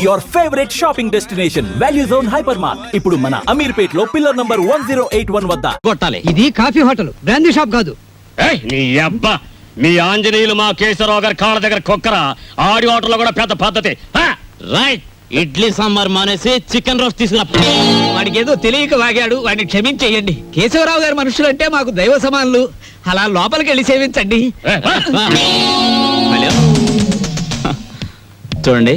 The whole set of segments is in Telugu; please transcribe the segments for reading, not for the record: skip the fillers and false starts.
Your favourite shopping destination value zone hyper mart ఇప్పుడు మన అమీర్పేట్ లో పిల్లర్ నంబర్ 1081 వద్ద కొట్టాలి. ఇది కాఫీ హోటల్, బ్రాందీ షాప్ కాదు. నీ అబ్బా మీ ఆంజనేయులు మా కేశవరావు గారి కాళ్ళ దగ్గర కుక్కరా. ఆడి హోటల్లో కూడా పెద్ద పద్ధతి. రైట్, ఇడ్లీ సాంబార్ మానేసి చికెన్ రోస్ట్ తీసుకురా. వాడికి ఏదో తెలియక వాగాడు, వాడిని క్షమించేయండి. కేశవరావు గారి మనుషులంటే మాకు దైవ సమానులు. అలా లోపలికి వెళ్ళి సేవించండి. చూడండి,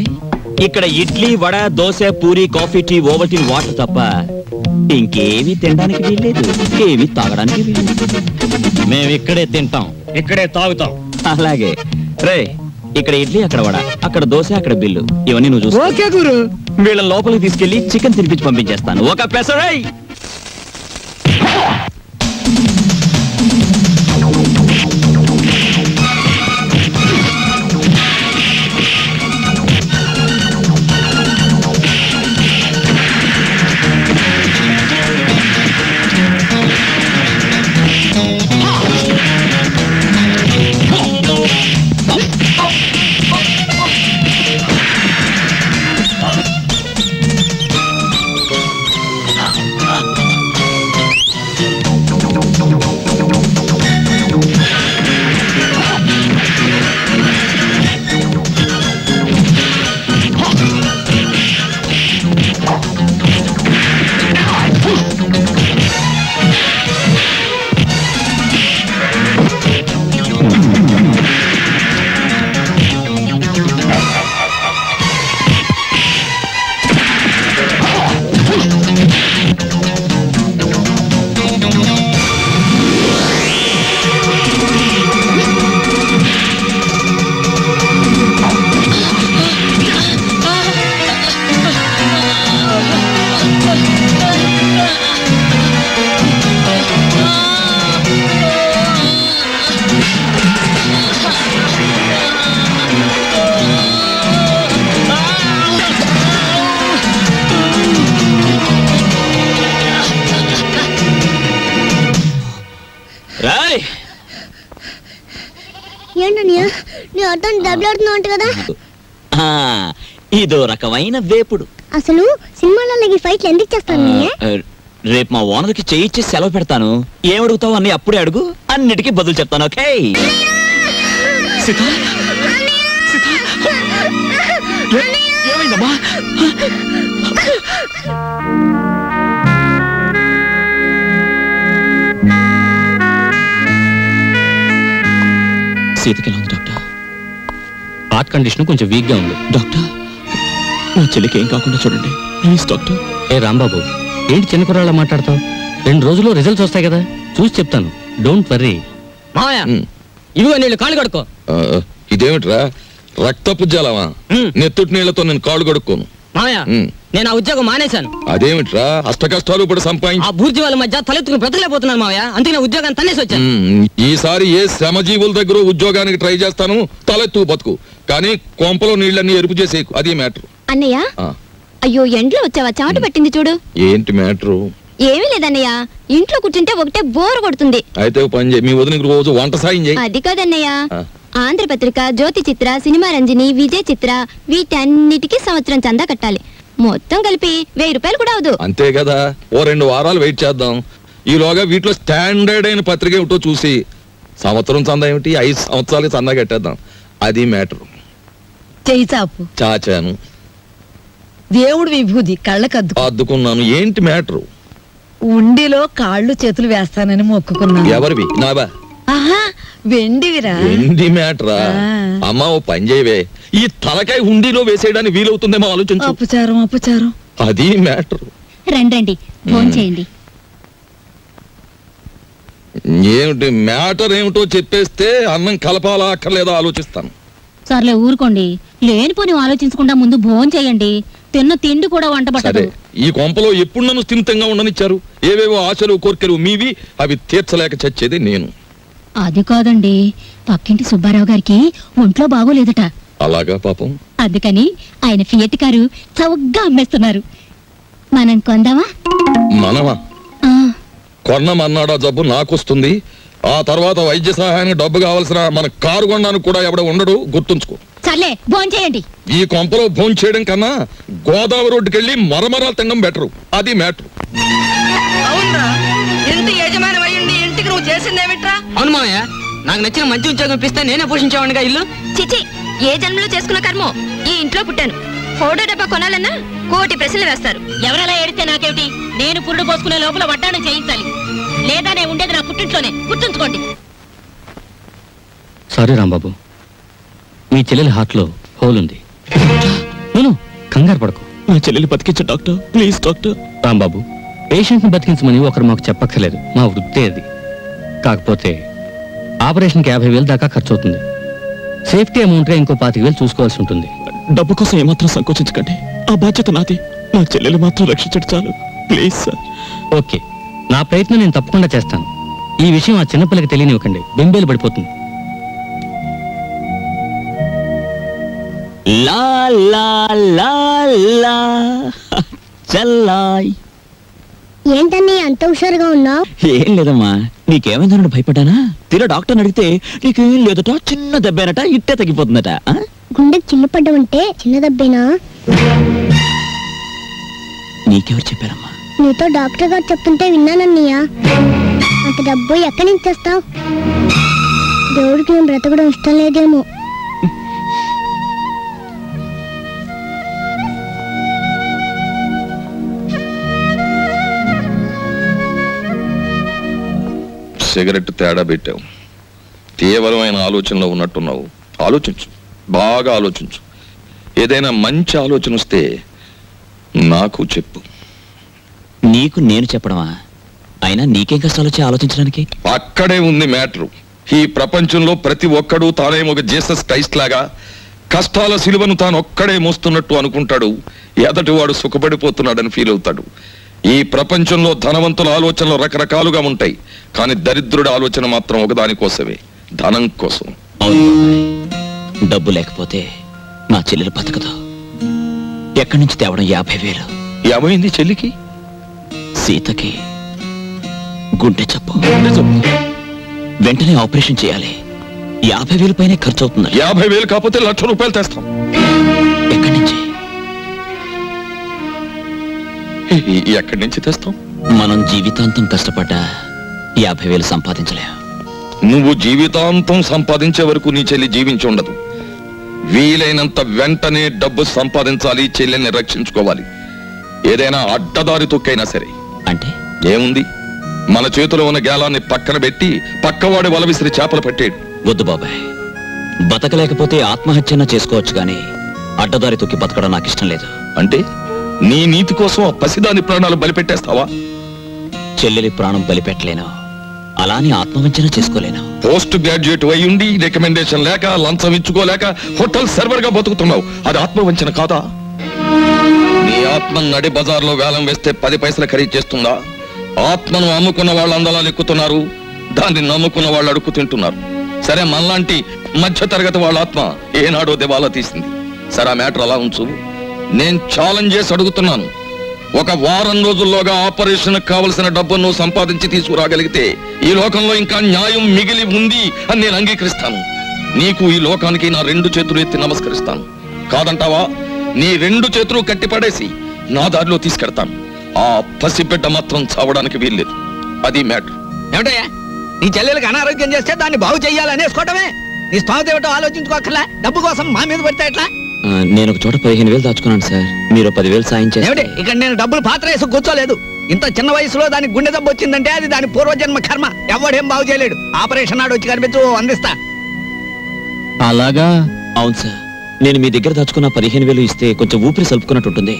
ఇక్కడ idli, vada, dosa, puri, coffee, tea, Ovaltine, water తప్ప ఇంకేవి తినడానికి వీల్లేదు, ఏవి తాగడానికి వీల్లేదు. మేము ఇక్కడే తింటాం, ఇక్కడే తాగుతాం. అలాగే రే, ఇక్కడ ఇడ్లీ, అక్కడ వడ, అక్కడ దోశ, అక్కడ బిల్లు, ఇవన్నీ నువ్వు చూసుకో. ఓకే గురు. వీళ్ళ లోపలికి తీసుకెళ్లి చికెన్ తినిపించి పంపించేస్తాను. ఒక పెసరై. ఇదో రకమైన వేపుడు. అసలు సినిమాలలో ఫైట్లు ఎందుకు చేస్తాను? రేపు మా ఓనర్కి చేయించి సెలవు పెడతాను. ఏమడుగుతావు అన్ని అప్పుడే అడుగు, అన్నిటికీ బదులు చెప్తాను. ఓకే? ఏమైందమ్మా? సీతకి ఎలా ఉంది డాక్టర్? హార్ట్ కండిషన్ కొంచెం వీక్ గా ఉంది. డాక్టర్, నా చెల్లికి ఏం కాకుండా చూడండి ప్లీజ్ డాక్టర్. ఏ రాంబాబు, ఏంటి చిన్న కుర్రాళ్ళ మాట్లాడతావు? 2 రోజుల్లో రిజల్ట్స్ వస్తాయి కదా, చూసి చెప్తాను. Don't worry. మావయ్య, ఇదిగో నీళ్ళు కాళ్ళు కడుక్కో. ఇదేమిట్రా, రక్తపు జలమా? నెత్తుటి నీళ్లతో నేను కాళ్ళు కడుక్కోను. మావయ్య, నేను ఆ ఉద్యోగం మానేశాను. అదేమిట్రా, అష్ట కష్టాలు ఇప్పుడు సంపాదించి ఆ బూర్జీ వాళ్ళ మధ్య తలెత్తుకుని బ్రతకలేకపోతున్నాను మావయ్య. అందుకే ఉద్యోగాన్ని తన్నేసి వచ్చాను. ఈసారి ఏ శ్రమజీవుల దగ్గర ఉద్యోగానికి ట్రై చేస్తాను, తలెత్తు బతుకు. కానీ కొంపలో నీళ్ళన్నీ ఎరుపు చేసేకు, అది మ్యాటర్. అన్నయ్య, అయ్యో ఎండ్లో వచ్చావా? చాటు పట్టింది చూడు. ఏంటి మ్యాటరు? ఏమీ లేదన్నయ్య, ఇంట్లో కూర్చుంటే ఒకటే బోర్ కొడుతుంది. అయితే పని చేయి, మీ వదినకి రోజు వంట సాయం చేయి. అది కాదన్నయ్య, ఆంధ్రపత్రిక, జ్యోతి చిత్ర, సినిమా రంజని, విజయ్ చిత్ర, వీటన్నిటికీ సంవత్సరం చందా కట్టాలి. మొత్తం కలిపి 1000 రూపాయలు కూడా అవదు. అంతే కదా, ఓ 2 వారాలు వెయిట్ చేద్దాం. ఈలోగా వీటిలో స్టాండర్డ్ అయిన పత్రిక ఏమిటో చూసి సంవత్సరం చందా ఏమిటి, 5 సంవత్సరాలకి చందా కట్టేద్దాం. అది మ్యాటర్. చెయ్యి చాపు. చాచాను. దేవుడు విభూది కళ్ళకద్దు అద్దుకున్నాను. ఏంటి మ్యాటరు? ఉండిలో కాళ్ళు చేతులు వేస్తానని మొక్కుకున్నాను. ఎవరివి? నావా? ఆహా, వెండివిరా. వెండి మ్యాటరా? అమ్మా, ఓ పని చేయవే, ఈ తలకాయ హుండీలో వేసేయడానికి వీలవుతుందేమో ఆలోచించు. అపచారం అపచారం. అది మ్యాటరు. రండి ఫోన్ చేయండి. ఏమిటి మ్యాటర్ ఏమిటో చెప్పేస్తే అన్నం కలపాలా అక్కర్లేదో ఆలోచిస్తాను. సర్లే ఊరుకోండి, లేనిపోని ఆలోచించకుండా ముందు భోజనం చేయండి. తిన్న తిండి కూడా వంట పట్టదు. ఈ కొంపలో ఎప్పుడు నన్ను స్థిమితంగా ఉండనిచ్చారు? ఏవేవో ఆశలు కోర్కెలు మీవి, అవి తీర్చలేక చచ్చేది నేను. అది కాదండి, పక్కింటి సుబ్బారావు గారికి ఒంట్లో బాగోలేదట. అలాగా పాపం. అందుకని ఆయన ఫియట్ కారు చౌకగా అమ్మేస్తున్నారు. మనం కొందామా? మనమా? కొన్నమన్నాడా జబ్బు నాకొస్తుంది. ఆ తర్వాత వైద్య సహాయానికి డబ్బు కావాల్సిన మన కారు కొనడానికి కూడా ఎవడ ఉండడు, గుర్తుంచుకో. సర్లే భోంచేయండి. ఈ కొంపలో భోంచేయడం చేయడం కన్నా గోదావరి రోడ్డుకెళ్ళి మరమరాలు తినడం బెటరు. అది మ్యాటర్. అవునరా, ఇంటి యజమాని అయ్యుండి ఇంటికి నువ్వు చేసిందేమిట్రా? అవును మామయ్య, నాకు నచ్చిన మంచి ఉద్యోగం ఇప్పిస్తే నేనే పోషించేవాడిగా ఇల్లు. చిచి, ఏ జన్మలో చేసుకున్న కర్మో ఈ ఇంట్లో పుట్టాను. ఫోటో డబ్బా కొనాలన్నా కోటి ప్రశ్నలు వేస్తారు. ఎవరెలా ఏడితే నాకేమిటి? నేను పురుడు పోసుకునే లోపల వడ్డాణం చేయించాలి. లేదా నేను ఉండేది నా పుట్టింట్లోనే, గుర్తుంచుకోండి. సారీ రాంబాబు, మీ చెల్లెలి హార్ట్ లో హోల్ ఉంది. నేను కంగారు పడకు. నా చెల్లెలు బతికించు doctor, please doctor. Rambabu, patient ని బతికించమని ఒకరు మాకు చెప్పక్కర్లేదు, మా వృత్తే అది. కాకపోతే ఆపరేషన్కి 50,000 దాకా ఖర్చు అవుతుంది. సేఫ్టీ అమౌంట్ గా ఇంకో 25,000 చూసుకోవాల్సి ఉంటుంది. డబ్బు కోసం ఏమాత్రం సంకోచించకండి, ఆ బాధ్యత నాది. నా చెల్లెలు మాత్రం రక్షించడు చాలు, ప్లీజ్ సార్. ఓకే, నా ప్రయత్నం నేను తప్పకుండా చేస్తాను. ఈ విషయం ఆ చిన్నపిల్లకి తెలియనివ్వకండి, బెంబేలు పడిపోతుంది. లా లా లా లా చల్లాయ్. ఏంటని అంత హుషారుగా ఉన్నావు? ఏం లేదమ్మా, నీకేమైందన్న భయపడ్డానా? తీరా డాక్టర్ని అడిగితే నీకేం లేదట, చిన్న దెబ్బేనట, ఇట్టే తగ్గిపోతుందట. గుండెకి చిల్లు పడ్డ ఉంటే చిన్న దెబ్బేనా? నీకెవరు చెప్పారమ్మా? నీతో డాక్టర్ గారు చెప్తుంటే విన్నానన్నయ్య. అంత డబ్బు ఎక్కడి నుంచి తెస్తావు? దేవుడికి నేను బ్రతకడం ఇష్టం లేదేమో. సిగరెట్ తేడా పెట్టావు. తీవ్రమైన ఆలోచనలో ఉన్నట్టున్నావు. ఆలోచించు, బాగా ఆలోచించు. ఏదైనా మంచి ఆలోచన వస్తే నాకు చెప్పు. నీకు నేను చెప్పడమా? అయినా నీకేం కష్టాలు వచ్చి ఆలోచించడానికి? అక్కడే ఉంది మ్యాటరు. ఈ ప్రపంచంలో ప్రతి ఒక్కడూ తానేమో ఒక జీసస్ క్రైస్ట్ లాగా కష్టాల సిలువను తాను ఒక్కడే మోస్తున్నట్టు అనుకుంటాడు. ఎదటివాడు సుఖపడిపోతున్నాడని ఫీల్ అవుతాడు. ఈ ప్రపంచంలో ధనవంతుల ఆలోచనలు రకరకాలుగా ఉంటాయి, కానీ దరిద్రుడి ఆలోచన మాత్రం ఒకదానికోసమే, ధనం కోసం. అవును బాబాయ్, డబ్బు లేకపోతే నా చెల్లెలు బతకదు. ఎక్కడి నుంచి తేవడం 50,000? ఏమైంది చెల్లికి? సీతకి గుండె జబ్బు. వెంటనే ఆపరేషన్ చేయాలి. 50,000 పైనే ఖర్చు అవుతుంది. 50,000 కాకపోతే ₹1,00,000 తెస్తాం. ఎక్కడి నుంచి? ఎక్కడి నుంచి తెస్తాం? మనం జీవితాంతం కష్టపడ్డా 50,000 సంపాదించలేం. నువ్వు జీవితాంతం సంపాదించే వరకు నీ చెల్లి జీవించి ఉండదు. వీలైనంత వెంటనే డబ్బు సంపాదించాలి, చెల్లెల్ని రక్షించుకోవాలి. ఏదైనా అడ్డదారి తొక్కైనా సరే. అంటే ఏముంది, మన చేతిలో ఉన్న గేలాన్ని పక్కన పెట్టి పక్కవాడి వల విసిరి చేపలు పట్టేడు. వద్దు బాబాయ్, బతకలేకపోతే ఆత్మహత్యన చేసుకోవచ్చు, గాని అడ్డదారి తొక్కి బతకడం నాకు ఇష్టం లేదు. అంటే నీ నీతి కోసం ఆ పసిదాని ప్రాణాలు బలిపెట్టేస్తావా? చెల్లెలి ప్రాణం బలిపెట్టలేను, అలాని ఆత్మవంచన చేసుకోలేను. పోస్ట్ గ్రాడ్యుయేట్ అయ్యుండి రికమెండేషన్ లేక లంచం ఇచ్చుకోలేక హోటల్ సర్వర్ గా బతుకుతున్నావు. అది ఆత్మవంచన కాదా? నీ ఆత్మ నడి బజార్లో వేలం వేస్తే 10 పైసలు ఖరీదు చేస్తుందా? ఆత్మను అమ్ముకున్న వాళ్ళు అందలాలు ఎక్కుతున్నారు, దాన్ని నమ్ముకున్న వాళ్ళు అడుక్కు తింటున్నారు. సరే, మనలాంటి మధ్య తరగతి వాళ్ళ ఆత్మ ఏనాడో దివాలా తీసింది. సరే, ఆ మ్యాటర్ అలా ఉంచు. నేను ఛాలెంజ్ చేసి అడుగుతున్నాను. ఒక వారం రోజుల్లోగా ఆపరేషన్ కావలసిన డబ్బును సంపాదించి తీసుకురాగలిగితే ఈ లోకంలో ఇంకా న్యాయం మిగిలి ఉంది అని నేను అంగీకరిస్తాను. నీకు ఈ లోకానికి నా 2 చేతులు ఎత్తి నమస్కరిస్తాను. కాదంటావా? నీ 2 చేతులు కట్టిపడేసి నా దారిలో తీసుకెడతాను. ఆ పసిబిడ్డ మాత్రం చావడానికి వీల్లేదు. అది మ్యాటర్. ఏమిటయ్యా, నీ చెల్లెలకు అనారోగ్యం చేస్తే దాన్ని బాగు చెయ్యాలనేసుకోవటమే. నీ స్థానం ఏమిటో ఆలోచించుకోకర్లా. డబ్బు కోసం మా మీద పడితే ఎట్లా? నేను ఒక చోట 15,000 దాచుకున్నాను సార్, మీరు 10,000 సాయం చేస్తే. ఏమిటి, ఇక్కడ నేను డబ్బులు పాత్ర వేసి కూర్చోలేదు. ఇంత చిన్న వయసులో దానికి గుండె దెబ్బ వచ్చిందంటే అది దాని పూర్వజన్మ కర్మ. ఎవడేం బాగు చేయలేడు. ఆపరేషన్ నాడు వచ్చి కనిపించు, అందిస్తా. అలాగా? అవును సార్, నేను మీ దగ్గర దాచుకున్న 15,000 ఇస్తే కొంచెం ఊపిరి సలుపుకున్నట్టు ఉంటుంది.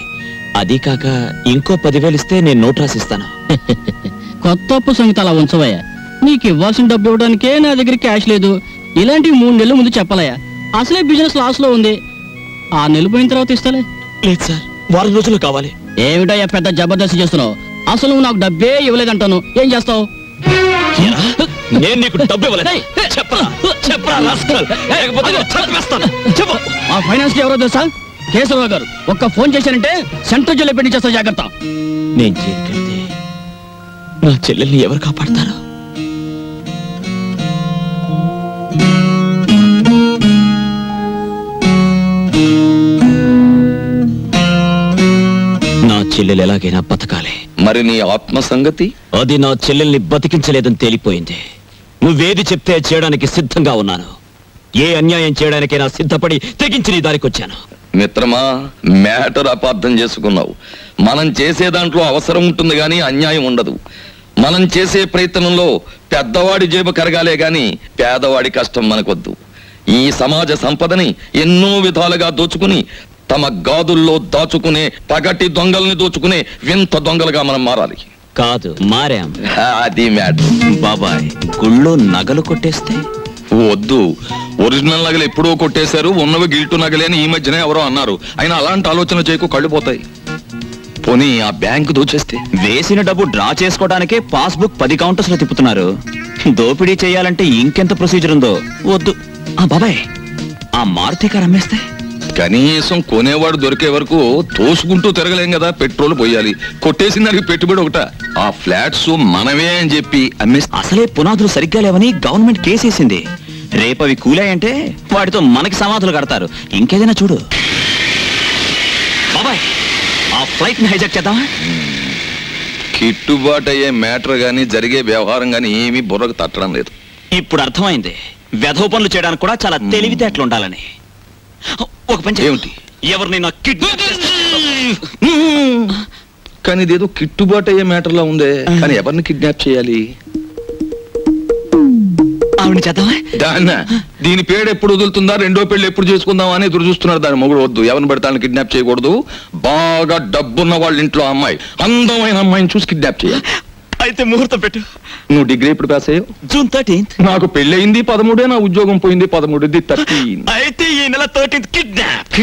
అది కాక ఇంకో 10,000 ఇస్తే నేను నోట్ రాసిస్తాను. కొత్త అప్పు సంగతి అలా ఉంచవయ్యా. నీకు ఇవ్వాల్సిన డబ్బు ఇవ్వడానికే నా దగ్గర క్యాష్ లేదు. ఇలాంటివి 3 నెలల ముందు చెప్పాలయ్యా. అసలే బిజినెస్ లాస్ లో ఉంది. 6 నెలలు పోయిన తర్వాత ఇస్తాలే. లేదు సార్, వారం రోజులు కావాలి. ఏమిటయ్యా పెద్ద జబర్దస్త్ చేస్తున్నావు? అసలు నువ్వు నాకు డబ్బే ఇవ్వలేదంటాను, ఏం చేస్తావు? నేను నీకు డబ్బు ఇవ్వలేదు. చెప్పరా చెప్పరా రాస్కల్, లేకపోతే నేను చంపేస్తాను. చెప్పు. మా ఫైనాన్స్ కి ఎవరో తెలుసా? కేశవరావు గారు. ఒక్క ఫోన్ చేశానంటే సెంట్రల్ జైల్లో పెట్టి చేస్తా, జాగ్రత్త. నేను జైలుకెళ్తే నా చెల్లెల్ని ఎవరు కాపాడతారు? చెల్లెలు ఎలాగైనా బతకాలి. మరి నీ ఆత్మ సంగతి? అది నా చెల్లెల్ని బతికించలేదని తేలిపోయింది. నువ్వేది చెప్తే చేయడానికి సిద్ధంగా ఉన్నాను. ఏ అన్యాయం చేయడానికైనా సిద్ధపడి తెగించి నీ దారికొచ్చాను. మిత్రమా, మ్యాటర్ అపార్థం చేసుకున్నావు. మనం చేసే దాంట్లో అవసరం ఉంటుంది గాని అన్యాయం ఉండదు. మనం చేసే ప్రయత్నంలో పెద్దవాడి జేబు కరగాలే గాని పేదవాడి కష్టం మనకొద్దు. ఈ సమాజ సంపదని ఎన్నో విధాలుగా దోచుకుని తమ గాదుల్లో దాచుకునే పగటి దొంగల్ని దోచుకునే వింత దొంగలుగా మనం మారాలి. కాదు, మారాం. అది మ్యాటర్. బాబాయ్, గుళ్ళో నగలు కొట్టేస్తే? వద్దు, ఒరిజినల్ నగలు ఎప్పుడో కొట్టేశారు, ఉన్నవి గిల్టు నగలే అని ఈ మధ్యనే ఎవరో అన్నారు. అయినా అలాంటి ఆలోచన చేయకు, కళ్ళు పోతాయి. పోనీ ఆ బ్యాంకు దోచేస్తే? వేసిన డబ్బు డ్రా చేసుకోవడానికే పాస్బుక్ 10 కౌంటర్స్ లో తిప్పుతున్నారు. దోపిడీ చేయాలంటే ఇంకెంత ప్రొసీజర్ ఉందో. వద్దు. బాబాయ్, ఆ మారుతి కారు అమ్మేస్తే? కనీసం కొనేవాడు దొరికే వరకు తోసుకుంటూ తిరగలేం కదా, పెట్రోల్ పోయాలి. కొట్టేసిన దానికి పెట్టుబడి ఒకట. ఆ ఫ్లాట్స్ మనమే అని చెప్పి అమ్మేస్తే? అసలే పునాదులు సరిగ్గా లేవని గవర్నమెంట్ కేసేసింది. రేపవి కూలాయంటే వాటితో మనకి సమాధులు కడతారు. ఇంకేదైనా చూడు. బాబాయ్, ఆ ఫ్లైట్ ని హైజాక్ చేద్దామా? కిట్టుబాటు అయ్యే మ్యాటర్ గాని జరిగే వ్యవహారం గాని ఏమీ బుర్రకు తట్టడం లేదు. ఇప్పుడు అర్థమైంది వెధవ పనులు చేయడానికి కూడా చాలా తెలివితేటలు ఉండాలని. ఒక పని చేయి. ఏమిటి? ఎవరిని నా కిడ్నాప్ కానీ ఇదేదో కిట్టుబాటు అయ్యే మ్యాటర్ లా ఉందే. కానీ ఎవరిని కిడ్నాప్ చేయాలి? ఆవిడ చేద్దామా? దీని పేరు ఎప్పుడు వదులుతుందా, రెండో పెళ్లి ఎప్పుడు చేసుకుందాం అని ఎదురు చూస్తున్నారు. దాని మొగుడు వద్దు, ఎవరిని పెడతాను కిడ్నాప్ చేయకూడదు. బాగా డబ్బున్న వాళ్ళ ఇంట్లో అమ్మాయి, అందమైన అమ్మాయిని చూసి కిడ్నాప్ చేయాలి. అయితే ముహూర్తం పెట్టు. నువ్వు డిగ్రీ ఎప్పుడు పాస్ అయ్యావు? June 13th. నాకు పెళ్ళయింది 13, నా ఉద్యోగం పోయింది 13, 13. అయితే ఈ నెల 13th కిడ్నాప్.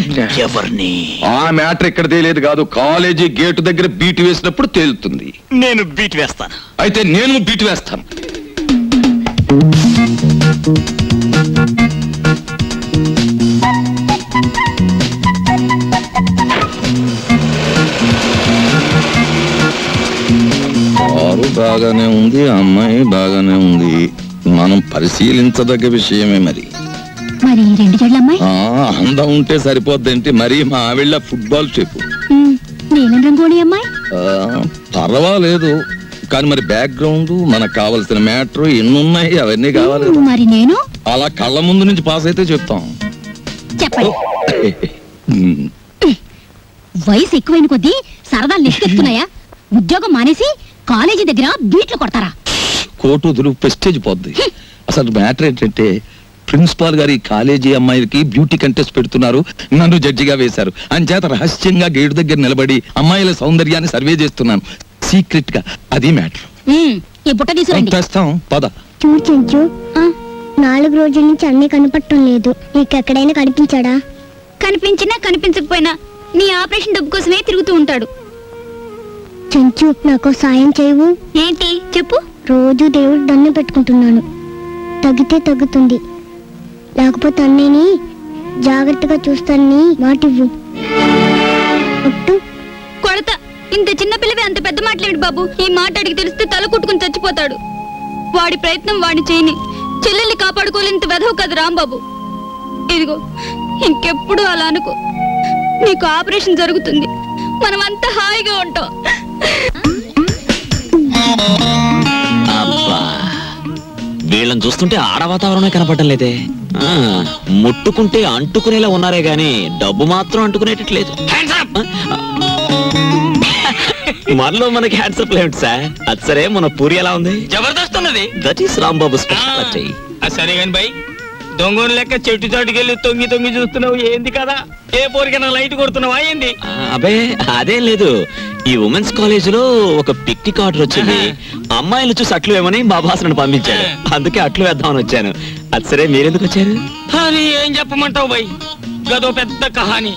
ఎవరిని? ఆ మ్యాటర్ ఇక్కడ తేలేదు కాదు, కాలేజీ గేటు దగ్గర బీట్ వేసినప్పుడు తేలుతుంది. నేను బీట్ వేస్తాను. అయితే నేను బీట్ వేస్తాను. కారు బాగానే ఉంది, అమ్మాయి బాగానే ఉంది. మనం పరిశీలించదగ్గ విషయమే. మరి మరి 2 జడ్ల అమ్మాయి అందం ఉంటే సరిపోద్దేంటి? మరి మా ఆవిళ్ళ ఫుట్బాల్ చెప్పు. నీలం రంగోళి అమ్మాయి పర్వాలేదు, కానీ మరి బ్యాక్గ్రౌండ్, మనకు కావాల్సిన మ్యాటర్ ఎన్నున్నాయి, అవన్నీ కావాలి కదా. మరి నేను అలా కళ్ళ ముందు నుంచి పాస్ అయితే చెప్తాం. చెప్పండి. వయసు ఎక్కువైన కొద్దీ సరదాలు నెక్కెత్తున్నాయా? ఉద్యోగం మానేసి కాలేజీ దగ్గర బీట్లు కొడతారా? కోటు వదులు, ప్రెస్టేజ్ పోద్ది. అసలు మ్యాటర్ ఏంటంటే ప్రిన్సిపాల్ గారి కాలేజీ అమ్మాయిలకి బ్యూటీ కంటెస్ట్ పెడుతున్నారు, నన్ను జడ్జిగా వేశారు. అంచేత రహస్యంగా గేటు దగ్గర నిలబడి అమ్మాయిల సౌందర్యాన్ని సర్వే చేస్తున్నాను, సీక్రెట్ గా. అది మ్యాటర్. ఈ బుట్ట తీసుకురండి. తెస్తాం, పద. చూడు చెంచు, 4 రోజుల నుంచి అన్నీ కనపడటం లేదు. నీకెక్కడైనా కనిపించాడా? కనిపించినా కనిపించకపోయినా నీ ఆపరేషన్ డబ్బు కోసమే తిరుగుతూ ఉంటాడు. చెంచు, నాకు సాయం చేయవు? ఏంటి చెప్పు. రోజు దేవుడు దండం పెట్టుకుంటున్నాను, తగ్గితే తగ్గుతుంది, లేకపోతే అన్నయ్యని జాగ్రత్తగా చూస్తానని మాటివ్వు. కొడతా. ఇంత చిన్న పిల్లవే అంత పెద్ద మాటలేడు బాబు. ఈ మాట అడిగి తెలిస్తే తల కుట్టుకుని చచ్చిపోతాడు. వాడి ప్రయత్నం వాడిని చేయని, చెల్లెల్ని కాపాడుకోలేంత వెధవు కదా రాంబాబు. ఇదిగో, ఇంకెప్పుడు అలా అనుకో. నీకు ఆపరేషన్ జరుగుతుంది, మనమంతా హాయిగా ఉంటాం. అబ్బా, వీళ్ళని చూస్తుంటే ఆడ వాతావరణమే కనపడటం లేదే. ముట్టుకుంటే అంటుకునేలా ఉన్నారే గాని డబ్బు మాత్రం అంటుకునేటట్లేదు. మనలో మనకి హ్యాండ్సప్ లేదు సార్. అది సరే, మన పూరి ఎలా ఉంది? జబర్దస్త్ ఉన్నది. That is Rambabu speciality. సరే కాని బై, దొంగను లెక్క చెట్టు చాటుకెళ్ళి తొంగి తొంగి చూస్తున్నావు ఏంది కదా? ఏ పోరికైనా లైట్ కొడుతున్నావా ఏంది? అబే అదేం లేదు. ఈ ఉమెన్స్ కాలేజ్ లో ఒక పిక్నిక్ ఆర్డర్ వచ్చింది. అమ్మాయిలు చూసి అట్లు వేమని మా బాస్ నన్ను పంపించాడు. అందుకే అట్లు వేద్దామని వచ్చాను. అది సరే, మీరెందుకు వచ్చారు? అని ఏం చెప్పమంటావు బై, గదో పెద్ద కహాని.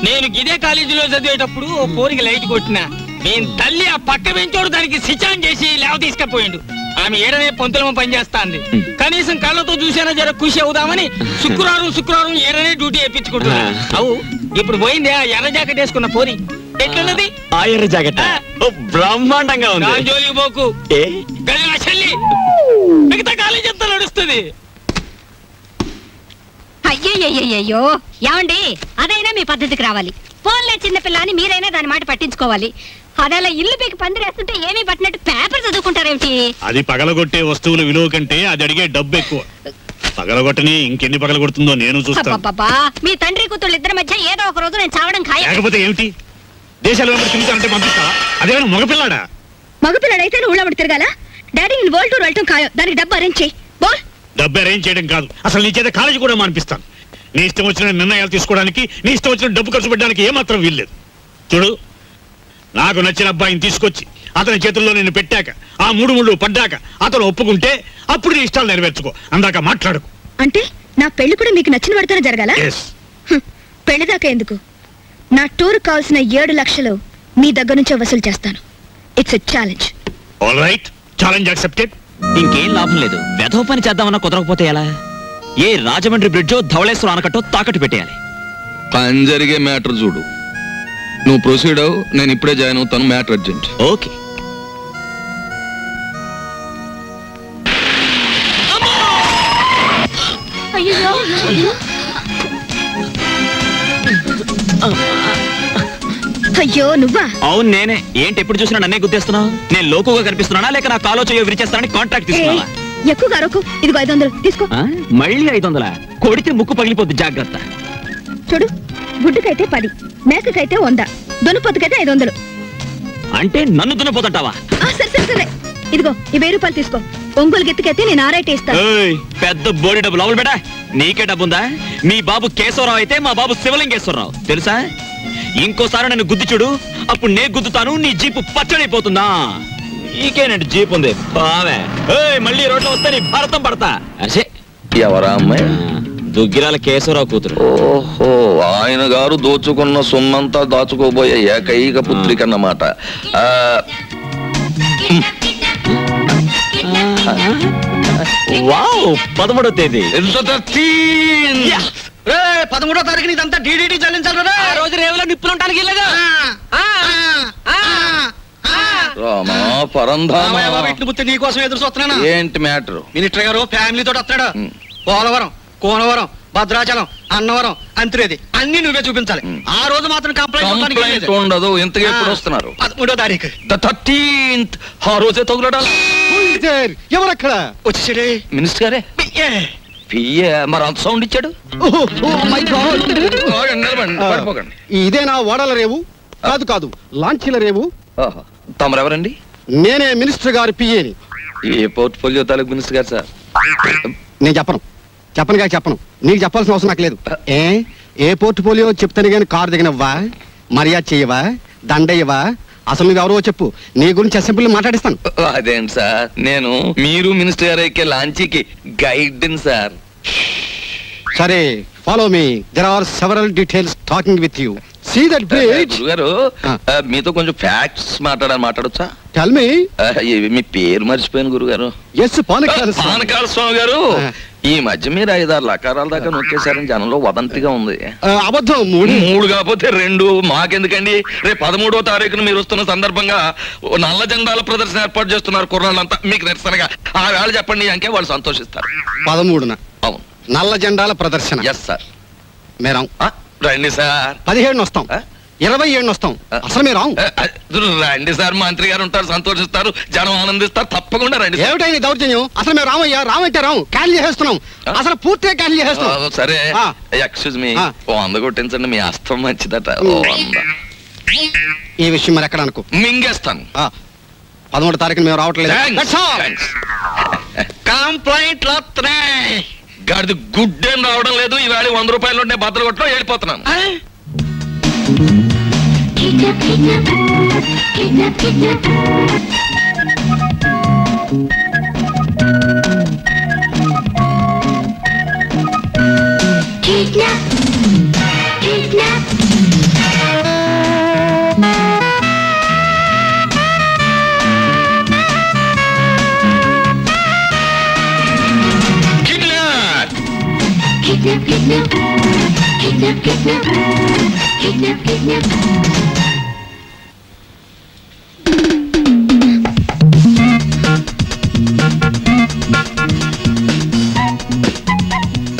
నేను ఇదే కాలేజీలో చదివేటప్పుడు ఓ పోరికి లైట్ కొట్టినా, నేను తల్లి ఆ పక్క పెంచోడు దానికి సిచాన్ చేసి లేవ తీసుకపోయిండు. ఆమె ఏడనే పొంతులమ పనిచేస్తాంది. కనీసం కళ్ళతో చూసేనా జర ఖుషి అవుదామని శుక్రవారం ఏడనే డ్యూటీ వేయించుకుంటున్నా. అవు ఇప్పుడు పోయింది ఆ ఎర్ర జాకెట్ వేసుకున్న పోరి. ఎట్లున్నది ఆ ఎర్ర జాకెట్? బ్రహ్మాండంగా ఉంది. జోలికి పోకు, గది నా చెల్లి. మిగతా కాలేజీ అంతా నడుస్తుంది. అయ్యయ్యో, ఏమండి, అదైనా మీ పద్ధతికి రావాలి. ఫోన్లే చిన్నపిల్ల అని మీరైనా దాని మాట పట్టించుకోవాలి. అదేలా ఇల్లు పీకి పందిరేస్తుంటే ఏమీ పట్టినట్టు పేపర్ చదువుకుంటారేమిటి? అది పగలగొట్టే వస్తువుల విలువ కంటే అది అడిగే డబ్బు ఎక్కువ. పగలగొట్టని ఇంకెన్ని పగలగొడుతుందో నేను చూస్తాను. అబ్బబ్బబ్బా, మీ తండ్రి కూతుళ్ళు ఇద్దరి మధ్య ఏదో ఒక రోజు నేను చావడం ఖాయం. లేకపోతే ఏమిటి? దేశాలు వెంబడి తిరుగుతానంటే పంపిస్తావా? అదేమైనా మగపిల్లాడా? మగపిల్లడైతే నువ్వు ఊళ్ళబడి తిరగాల? డాడీ నేను వరల్డ్ టూర్ వెళ్ళటం ఖాయం. దానికి డబ్బు అరేంజ్ చేయి. బోల్. డబ్బు అరేంజ్ చేయడం కాదు, అసలు నీ చేత కాలేజీ కూడా మానిపిస్తాను. నీ ఇష్టం వచ్చిన నిర్ణయాలు తీసుకోవడానికి, నీ ఇష్టం వచ్చిన డబ్బు ఖర్చు పెట్టడానికి ఏమాత్రం వీల్లేదు. చూడు, నాకు నచ్చిన అబ్బాయిని తీసుకొచ్చి అతని చేతుల్లో నేను పెట్టాక, ఆ మూడు ముళ్ళు పడ్డాక అతను ఒప్పుకుంటే అప్పుడు నీ ఇష్టాలు నెరవేర్చుకో. అందాక మాట్లాడుకో. అంటే నా పెళ్లి కూడా మీకు నచ్చిన పడితేనే జరగాల? Yes. పెళ్లి దాకా ఎందుకు? నా టూర్ కావాల్సిన 7 లక్షలు మీ దగ్గర నుంచే వసూలు చేస్తాను. It's a challenge. All right, challenge accepted. ఇంకేం లాభం లేదు. వెధవ పని చేద్దామన్నా కుదరకపోతే ఎలా? ఏ రాజమండ్రి బ్రిడ్జో ధవళేశ్వరం ఆనకట్టో తాకట్టు పెట్టేయాలి. పని జరిగే మ్యాటర్ చూడు. నువ్వు ప్రొసీడ్ అవు, నేను ఇప్పుడే జాయిన్ అవుతాను. Matter urgent. ఓకే. అయ్యో నువ్వా? అవును నేనే. ఏంటి ఎప్పుడు చూసినా నన్నే గుర్తిస్తున్నావు? నేను లోకుగా కనిపిస్తున్నానా లేక నా కాలో చేయో విరిచేస్తానని కాంట్రాక్ట్ తీసుకున్నావా? ఎక్కువగా అరకు. ఇదిగో 500 తీసుకో. మళ్ళీ 500? కొడితే ముక్కు పగిలిపోద్ది, జాగ్రత్త. చూడు, గుడ్డుకైతే 10, మేకకైతే 100, దొనుపొత్తుకైతే 500. అంటే నన్ను దున్నపోతుంటావా? సరే సరే సరే, ఇదిగో ఈ 1000 రూపాయలు తీసుకో. ఒంగోలు గెత్తుకైతే నేను 6 ఇస్తాను. పెద్ద బోడి డబ్బు లోపల బేటా. నీకే డబ్బుందా? మీ బాబు కేశవరావు అయితే మా బాబు శివలింగేశ్వరరావు తెలుసా? ఇంకోసారి నన్ను గుద్ది చూడు, అప్పుడు నే గుద్దుతాను. నీ జీపు పచ్చడైపోతుందా? నీకేనండి జీప్ ఉంది బావే. మళ్ళీ రోడ్లో వస్తే నీ భారతం పడతా. అసే ఎవరా అమ్మాయి? దుగ్గిరాల కేశవరావు కూతురు. ఓహో, ఆయన గారు దోచుకున్న సొమ్మంతా దాచుకోబోయే ఏకైక పుత్రిక అన్నమాట. వావ్, 13వ తేదీ. 13వ తారీఖుని ఇదంతా డీడీటీ చెల్లించాలి. ఆ రోజు రేవులో నిప్పులుంటానికి వెళ్ళగా రామా పరంధామా, నీకోసం ఎదురు చూస్తున్నాను. ఏంటి మ్యాటర్? మినిస్టర్ గారు ఫ్యామిలీతో వస్తాడు. పోలవరం, కోనవరం, భద్రాచలం, అన్నవరం, అంత్రేది అన్ని నువ్వే చూపించాలి. ఆ రోజు మాత్రం కంప్లైంట్ ఉండదు. ఇంతగా ఎప్పుడు వస్తున్నారు? 13వ తారీఖు. 13th. ఆ రోజే తగులడాలి. ఎవరక్కడ వచ్చేసాడే? మినిస్టర్ గారే. పియ్యే మరి అంత సౌండ్ ఇచ్చాడు. పడిపోకండి. ఇదేనా ఓడల రేవు? కాదు కాదు, లాంచీల రేవు. తమరెవరండి? నేనే మినిస్టర్ గారి పిఏని. ఏ పోర్ట్ఫోలియో తాలూకు మినిస్టర్ గారు సార్? నేను చెప్పను. నీకు చెప్పాల్సిన అవసరం నాకు లేదు. ఏ పోర్ట్ఫోలియో చెప్తాను గాని కారు దిగనవ్వా, మర్యాద చెయ్యవా, దండయ్యవా? అసలు నువ్వెవరో చెప్పు, నీ గురించి అసెంబ్లీలో మాట్లాడిస్తాను. అదేంటి సార్, నేను మీరు మినిస్టర్ గారు ఎక్కే లాంచీకి గైడ్ సార్. సరే, follow me. There are several details talking with you. See that bridge. గురుగారు, మీతో కొంచెం ఫ్యాక్ట్స్ మాట్లాడొచ్చా? Tell me. మీ పేరు మర్చిపోయాను గురుగారు. ఎస్, పానకాల స్వామి గారు. ఈ మధ్య మీరు 5-6 లకారాల దాకా నొక్కేశారని జనంలో వదంతిగా ఉంది. అబద్ధం. 3 కాకపోతే 2. మాకెందుకండి? రేపు 13వ తారీఖున మీరు వస్తున్న సందర్భంగా నల్ల జెండాల ప్రదర్శన ఏర్పాటు చేస్తున్నారు కుర్రాళ్ళంతా. మీకు నిరసనగా ఆ వేళ చెప్పండి అంకే వాళ్ళు సంతోషిస్తారు. 13న అవును, నల్ల జెండాల ప్రదర్శన. Yes sir. మేరం రండి సార్. 17 వస్తాం, 27 వస్తాం. అసలు మీరు రండి సార్, మంత్రి గారు ఉంటారు, సంతోషిస్తారు, జనం ఆనందిస్తారు. తప్పకుండా రండి. ఏమిటైంది దౌర్జన్యం? అసలు మేము రామయ్యా, రామంటే రాము, క్యాన్సిల్ చేసేస్తున్నాం. అసలు పూర్తిగా క్యాన్సిల్ చేసేస్తున్నాం. సరే, ఎక్స్క్యూజ్ మీ, 100 కొట్టించండి. మీ అస్తం మంచిదట. 100. ఈ విషయం మరి ఎక్కడ అనుకో, మింగేస్తాను. 13వ తారీఖున మేము రావట్లేదు. కంప్లైంట్లు వస్తున్నాయి. గాడిది గుడ్డేం రావడం లేదు. ఈవేళ 100 రూపాయల నోట్ నేను బద్దలు కొట్టడం వెళ్ళిపోతున్నాను.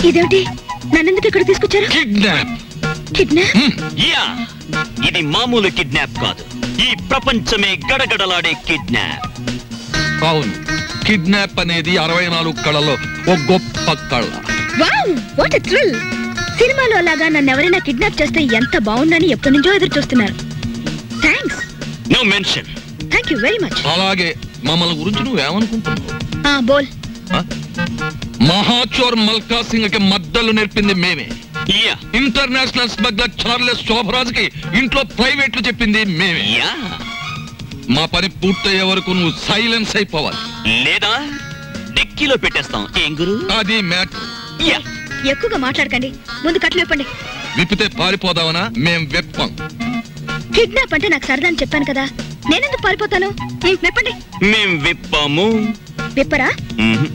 ఇదేమిటి? నన్నెందుకు ఇక్కడ తీసుకొచ్చారు? కిడ్నాప్. కిడ్నాప్? ఇది మామూలు కిడ్నాప్ కాదు, ఈ ప్రపంచమే గడగడలాడే కిడ్నాప్. అవును, కిడ్నాప్ అనేది 64 కళలో ఒక గొప్ప కళ. Wow what a thrill. సినిమాలో లాగా నన్ను ఎవరైనా కిడ్నాప్ చేస్తే ఎంత బాగుందని ఎప్పటి నుంచో ఎదురు చూస్తున్నారు. Thanks. No mention. Thank you very much. అలాగే మమ్మల్ని గురించి నువ్వేమనుకుంటున్నావు? బోల్. మహాచోర్ మల్కా సింగ్ కి మద్దలు నేర్పింది మేమే. Yeah international smuggler Charles Shobharaj కి ఇంట్లో ప్రైవేట్లు చెప్పింది మేమే. యా. మా పని పూర్తయ్యే వరకు నువ్వు సైలెన్స్ అయిపోవాలి, లేదా డిక్కీలో పెట్టేస్తాం. ఏం గురు? అది మ్యాటర్. యా. ఎక్కువగా మాట్లాడకండి, ముందు కట్లు విప్పండి. విప్పితే పారిపోదావనా? మేం వెప్పం. కిడ్నాప్ అంటే నాకు సరదా అని చెప్పాను కదా, నేనెందుకు పారిపోతాను? విప్పండి. మేం విప్పాము. విప్పరా? మ్మ్.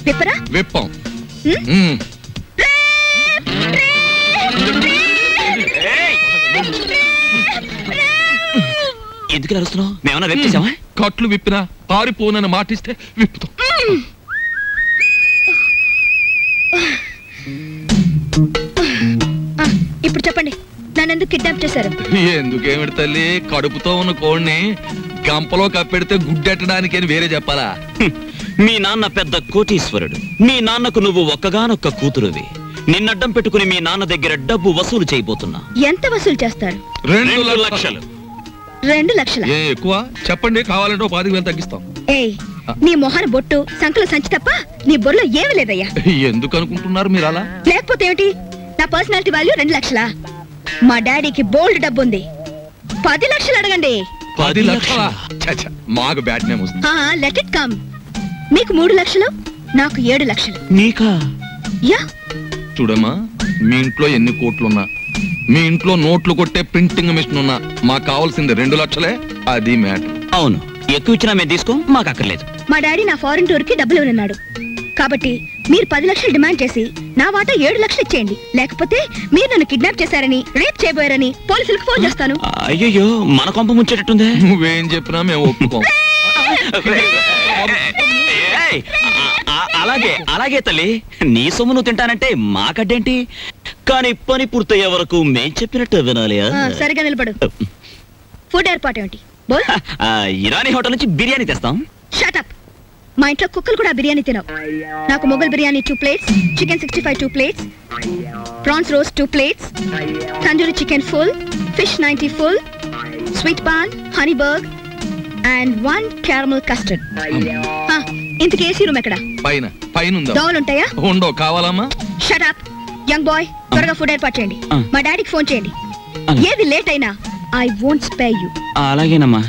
విప్పరా? వెప్పం. ఏయ్! ఎందుకు అరుస్తున్నావు? మేమన్నా వెప్ చేసామా? కట్లు విప్పినా పారిపోనని మాటిస్తే విప్పుతాం. ఇప్పుడు చెప్పండి, నన్ను ఎందుకు కిడ్నాప్ చేశారు? ఎందుకేమిటి తల్లి, కడుపుతో ఉన్న కోడిని గంపలో కప్పెడితే గుడ్డెట్టడానికి అని వేరే చెప్పాలా? హ్మ్. మీ నాన్న పెద్ద కోటీశ్వరుడు. మీ నాన్నకు నువ్వు ఒక్కగానొక్క కూతురువి. నిన్నడ్డం పెట్టుకుని మీ నాన్న దగ్గర డబ్బు వసూలు చేయబోతున్నా. ఎంత వసూలు చేస్తారు? 2 లక్షలు. 2 లక్షల? ఏ ఎక్కువ చెప్పండి, కావాలంటే 10,000 తగ్గిస్తాం. ఏయ్, నీ మొహన బొట్టు సంకల సంచి తప్ప నీ బొర్రలో ఏమీ లేదయ్యా. ఎందుకు అనుకుంటున్నారు మీరు అలా? లేకపోతే ఏమిటి? నా పర్సనాలిటీ వాల్యూ 2 లక్షలా? మా డాడీకి బోల్డ్ డబ్బు ఉంది. 10 లక్షలు అడగండి. 10 లక్షలా? ఛ, మాకు బ్యాడ్ నేమ్ వస్తుంది. Let it come. మీకు 3 లక్షలు, నాకు 7 లక్షలు. నీకా? యా. చూడమ్మా, మీ ఇంట్లో ఎన్ని కోట్లున్నా, మీ ఇంట్లో నోట్లు కొట్టే ప్రింటింగ్ మిషన్ ఉన్నా, మాకు కావాల్సింది 2 లక్షలే. అది మ్యాటర్. అవును, ఎక్కువ ఇచ్చినా మేము తీసుకో, మాకు అక్కర్లేదు. మా డాడీ నా ఫారెన్ టూర్ కి డబ్బులు ఇవ్వనున్నాడు. కాబట్టి మీరు 10 లక్షలు డిమాండ్ చేసి నా వాటా 7 లక్షలు ఇచ్చేయండి. లేకపోతే మీరు నన్ను కిడ్నాప్ చేశారని, రేప్ చేయబోయారని పోలీసులకు ఫోన్ చేస్తాను. అయ్యో, మన కొంప ముంచేటట్టుందే. నువ్వేం చెప్పినా మేము ఒప్పుకోం. ఏయ్, అలాగే అలాగే తల్లి, నీ సొమ్ము నువ్వు తింటానంటే మాకడ్డేంటి? కానీ పని పూర్తయ్యే వరకు మేం చెప్పినట్టు వినాలి. సరిగా నిలబడు. ఫుడ్ ఏర్పాటు ఏమిటి? బోల్. ఇరానీ హోటల్ నుంచి బిర్యానీ తెస్తాం. Shut up. మా ఇంట్లో కుక్కలు కూడా బిర్యానీ తినవు. నాకు Mughal biryani 2 plates, chicken 65 2 plates, prawns roast 2 plates, tandoori chicken full, fish 90 full, sweet paan, honey burg and 1 caramel custard. ఇంతకీ ఏసీ రూమ్ ఎక్కడ? పైన ఉందా? దోవలు ఉంటాయా? ఉండో. కావాలమ్మా? షట్ అప్ యంగ్ బాయ్, త్వరగా ఫుడ్ ఏర్పాటు చేయండి. మా డాడీకి ఫోన్ చేయండి. ఏది లేట్ అయినా ఐ వోంట్ స్పేర్ యు. అలాగేనమ్మా.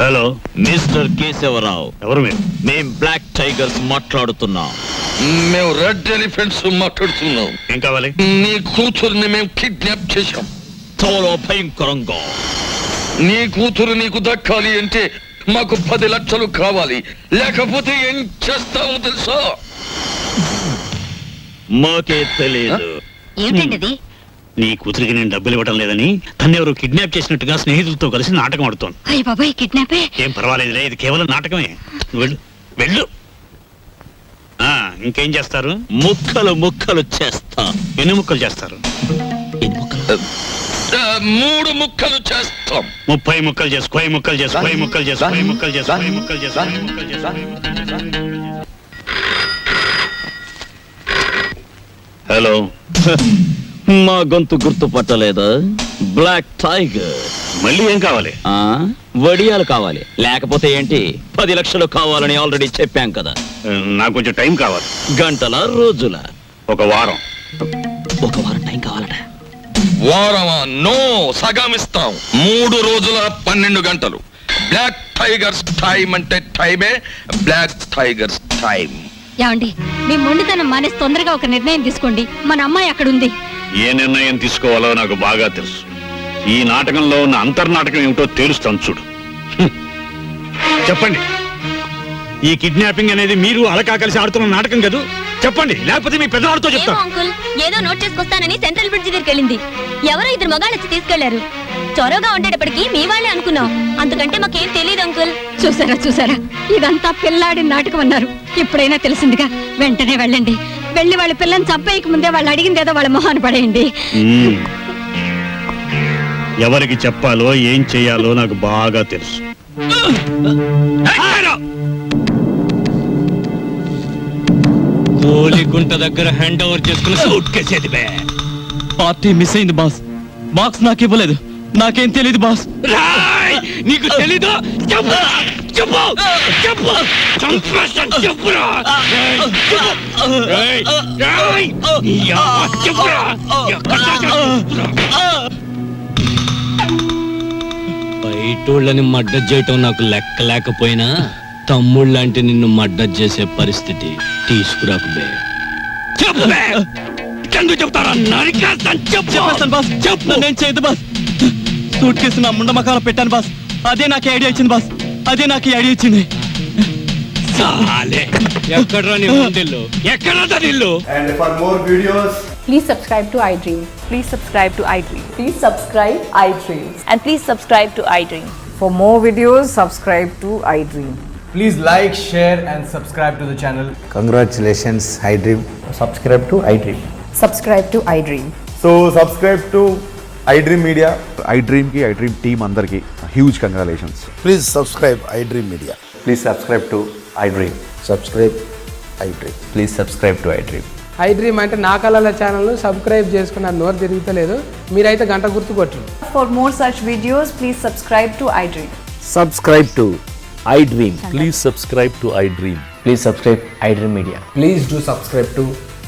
Hello, mister Keshavarao. ఎవరు మీరు? మేం బ్లాక్ టైగర్స్ మాట్లాడుతున్నాం. మేము రెడ్ ఎలిఫెంట్స్ మాట్లాడుతున్నాం. ఏం కావాలి? నీ కూతుర్ని మేము కిడ్నాప్ చేశాం. చాలా భయంకరంగా. నీ కూతురు నీకు దక్కాలి అంటే మాకు 10 లక్షలు కావాలి, లేకపోతే ఏం చేస్తావు తెలుసా? మాకే తెలియదు. ఏమిటండి? నీ కూతురికి నేను డబ్బులు ఇవ్వడం లేదని తన్నెవరు కిడ్నాప్ చేసినట్టుగా స్నేహితులతో కలిసి నాటకం ఆడుతోంది. అయ్య బాబాయ్, కిడ్నాపే? ఏం పర్వాలేదులే, ఇది కేవలం నాటకమే. వెళ్ళు వెళ్ళు. ఇంకేం చేస్తారు? ముక్కలు ముక్కలు చేస్తా. ఎన్ని ముక్కలు చేస్తారు? 3 ముక్కలు చేస్తాం. 30 ముక్కలు చేసు. 10 ముక్కలు చేసు. 10 ముక్కలు చేసు. 10 ముక్కలు చేసు. 10 ముక్కలు చేసు. 10 ముక్కలు చేసు. హలో, మా గొంతు గుర్తుపట్టలేదా? Black tiger. మళ్ళీ ఏం కావాలి? వడియాలు కావాలి. లేకపోతే ఏంటి? 10 లక్షలు కావాలని ఆల్రెడీ చెప్పాం కదా. నాకు కొంచెం టైం కావాలి. గంటల రోజుల? 1 వారం. 1 వారం టైం కావాలట. వారమా? నో, సగం ఇస్తాం. 3 రోజుల 12 గంటలు. బ్లాక్ టైగర్స్ టైం అంటే టైమే. Black tigers time. ఏమండి, మీ మొండితనం మానేసి తొందరగా ఒక నిర్ణయం తీసుకోండి. మన అమ్మాయి అక్కడ ఉంది. ఏ నిర్ణయం తీసుకోవాలో నాకు బాగా తెలుసు. ఈ నాటకంలో ఉన్న అంతర్నాటకం ఏమిటో తేలుస్తాను చూడు. చెప్పండి, ఈ కిడ్నాపింగ్ అనేది మీరు అలకా కలిసి ఆడుతున్న నాటకం కదూ? చెప్పండి, లేకపోతే మీ పెద్దవాడితో చెప్తాను. అంకుల్, ఏదో నోట్ చేసుకొస్తానని సెంట్రల్ బ్రిడ్జ్ దగ్గరికి వెళ్ళింది. ఎవరో 2 మగాళ్ళు వచ్చి తీసుకెళ్లారు. చొరవగా ఉండేటప్పటికి మీ వాళ్ళే అనుకున్నాం. అందుకంటే మాకేం తెలియదు అంకుల్. చూసారా ఇదంతా పిల్లాడి నాటకం అన్నారు. ఇప్పుడైనా తెలిసిందిగా. వెంటనే వెళ్ళండి, వెళ్ళి వాళ్ళ పిల్లని చంపేయక ముందే వాళ్ళు అడిగింది ఏదో వాళ్ళ మొహాన్ని పడేయండి. ఎవరికి చెప్పాలో ఏం చేయాలో నాకు బాగా తెలుసు. గోలిగుంట దగ్గర హ్యాండ్ ఓవర్ చేసుకుని సూట్ కేసేది బే. పార్టీ మిస్ అయింది బాస్. బాక్స్ నాకు ఇవ్వలేదు. నాకేం తెలియదు బాస్. రాయ్ నీకు తెలీదు? చెప్పు చెప్పు చెప్పు చంపేస్తాను, చెప్పురా. రాయ్, చెప్పు. రాయ్, రాయ్. నీ అమ్మ చెప్పురా. ఎక్కడ చెప్పురా. బయటోళ్ళని మడ్డ చేయటం నాకు లెక్క లేకపోయినా తమ్ముళ్ళంటే నిన్ను మడ్డ చేసే పరిస్థితి తీసుకురాకుబే. చెప్పే ఎందుకు చెప్తారా? నరికేస్తాను, చెప్పు. చెప్పేస్తాను బాస్. చెప్పు. నేను చేయదు బాస్. సూట్ కేసు నా ముండ మకాలో పెట్టాను బాస్. అదే నాకు ఐడియా ఇచ్చింది బాస్. అదే నాకు ఐడియా ఇచ్చింది. సాలే ఎక్కడ్రా నీ ముందిల్లు? ఎక్కడా నిల్లు? And for more videos, Please subscribe to iDream. Please subscribe to iDream. Please subscribe iDream. And please subscribe to iDream. For more videos, subscribe to iDream. please like, share and subscribe to the channel. Congratulations iDream. Subscribe to iDream. Subscribe to iDream. So subscribe to iDream Media. iDream కి iDream టీమ్ అందరికి huge congratulations. Please subscribe iDream Media. Please subscribe to iDream. Subscribe iDream. Please subscribe to iDream. iDream అంటే నా కళల ఛానల్ సబ్స్క్రైబ్ చేసుకున్న నోరు తిరుగుతలేదు. మీరైతే గంట గుర్తు కొట్టండి. For more such videos, please subscribe to iDream. Subscribe to iDream. Please subscribe to iDream. Please subscribe iDream media. Please do subscribe to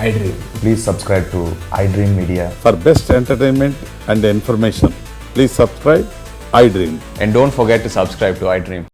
iDream. Please subscribe to iDream media. For best entertainment and information, please subscribe iDream. And don't forget to subscribe to iDream.